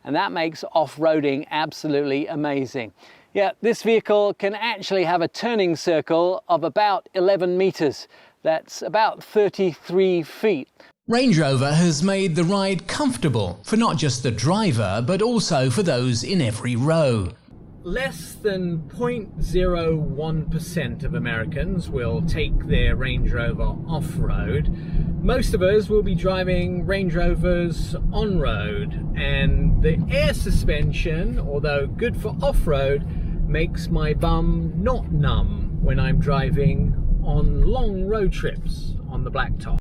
and that makes off-roading absolutely amazing. Yeah, this vehicle can actually have a turning circle of about 11 meters. That's about 33 feet. Range Rover has made the ride comfortable for not just the driver, but also for those in every row. Less than 0.01% of Americans will take their Range Rover off-road. Most of us will be driving Range Rovers on-road, and the air suspension, although good for off-road, makes my bum not numb when I'm driving on long road trips on the blacktop.